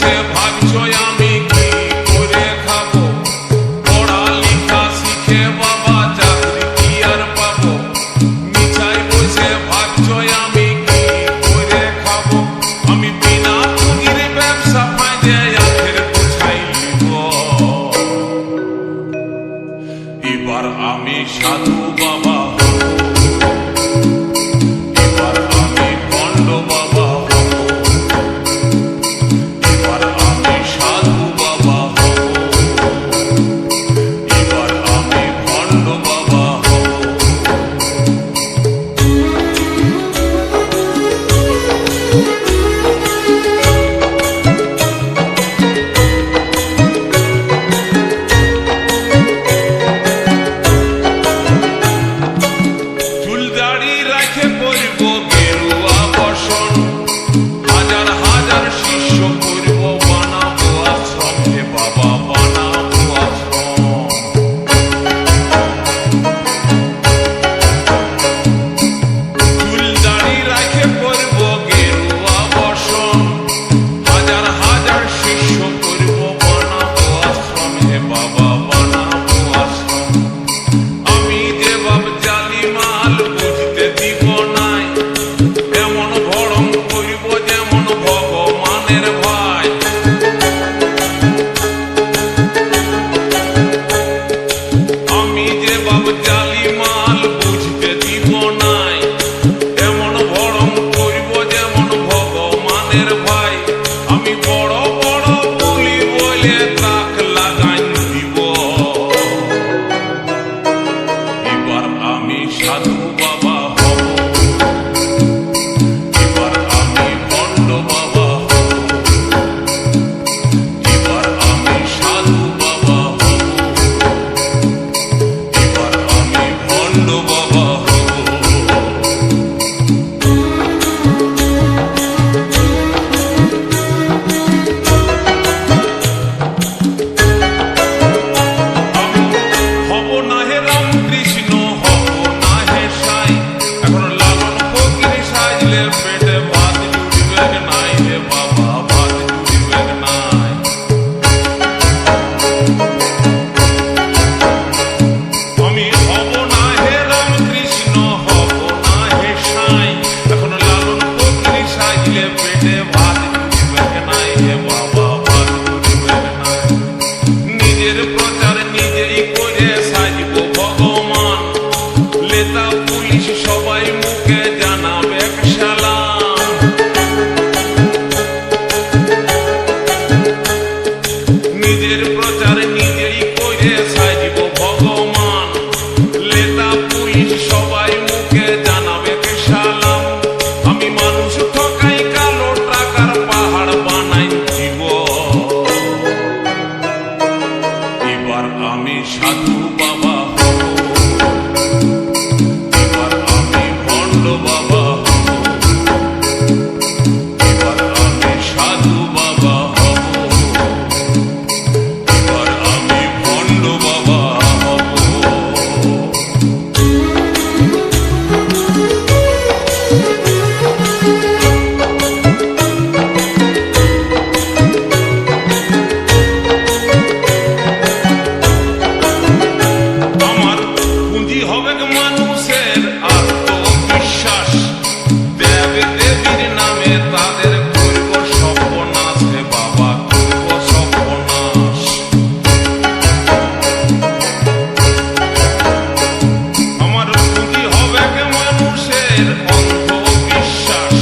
বসে ভাবছো আমি কি করে খাবো, পড়ালেখা শিখে বাবা চাকরি কি আর পাবো, মিছায় বসে ভাবছো আমি কি করে খাবো, আমি বিনা পুঁজির ব্যবসা ফাঁদে আখের গোছাই নিব। এবার আমি সাধু বাবা হব, এবার আমি পণ্ড বাবা হব, এবার আমি সাধু বাবা হব, এবার আমি পণ্ড বাবা হব। চুল দাড়ি রাখে করব গেরুয়া বসন, হাজার হাজার শিষ্য করব বানাবো আশ্রম, হে বাবা বানাবো আশ্রম। চুল দাড়ি রাখে করব গেরুয়া বসন, হাজার হাজার শিষ্য করব বানাবো আশ্রম, হে বাবা বানাবো আশ্রম। আমি যে বাপ জালি মাল বুঝতে দিব নাই, এমন ভরম করব যেমন ভগবানের ভাই। আমি যে বাপ জালি মাল বুঝতে দিব নাই, এমন ভরম করব যেমন ভগবানের ভাই। আমি বড় বড় বলি বলে তাক লাগাই দিব। এবার আমি সাধু বাবা হব, এবার আমি পণ্ড বাবা হব, এবার আমি সাধু বাবা হব, এবার আমি পণ্ড বাবা হব। হব না হে রামকৃষ্ণ, হব না হে সাই, এখন লালন ফকির সাজলে পেটে ভাত জুড়িবে নাই, হে বাবা ভাত জুড়িবে নাই। আমি হব না হে রামকৃষ্ণ, হব না হে সাই, এখন লালন ফকির সাজলে পেটে ভাত জুড়িবে নাই, হে বাবা ভাত জুড়িবে নাই। নিজের প্রচার নিজেই করে সাজব ভগবান, নেতা পুলিশ সবাই মুখে জানাবে সালাম। নিজের প্রচার নিজেই করে সাজব ভগবান, নেতা পুলিশ সবাই মুখে জানাবে সালাম। আমি মানুষ ঠকাই কালো টাকার পাহাড় বানাই দিব। এবার আমি সাধু বাবা হব, এবার আমি পণ্ড বাবা হব, এবার আমি সাধু বাবা হব, এবার আমি পণ্ড বাবা হব। আমার পুঁজি হবে মানুষের আত্মবিশ্বাস, দেব দেবীর নামে তাদের করব সর্বনাশ, হে বাবা করব সর্বনাশ। আমার পুঁজি হবে মানুষের অন্ধবিশ্বাস,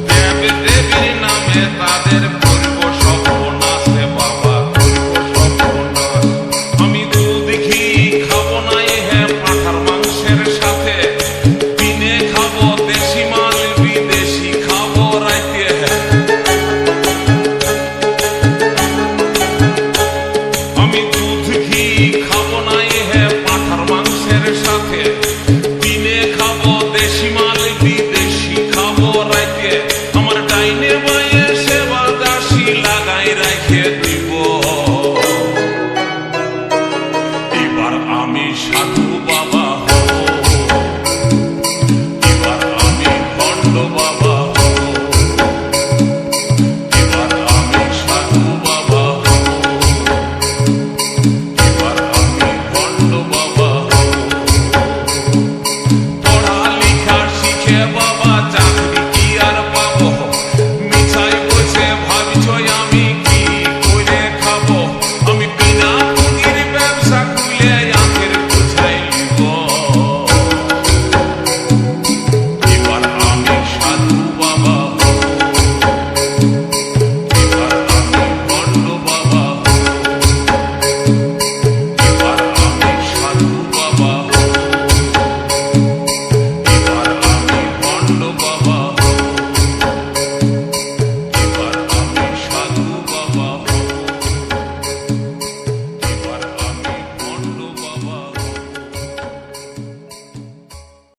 দেব দেবীর নামে তাদের করব সর্বনাশ, হে বাবা করব সর্বনাশ। আমি দুধ ঘি খাবো নাই হে পাঁঠার মাংসের সাথে, দিনে খাবো দেশি মাল বিদেশি খাবো রাইতে। আমি দুধ ঘি খাবো নাই হে পাঁঠার মাংসের সাথে, দিনে খাবো দেশি মাল বিদেশি খাবো রাইতে। আমার ডাইনে বাঁয়ে সেবা দাসী লাগাই রাখে।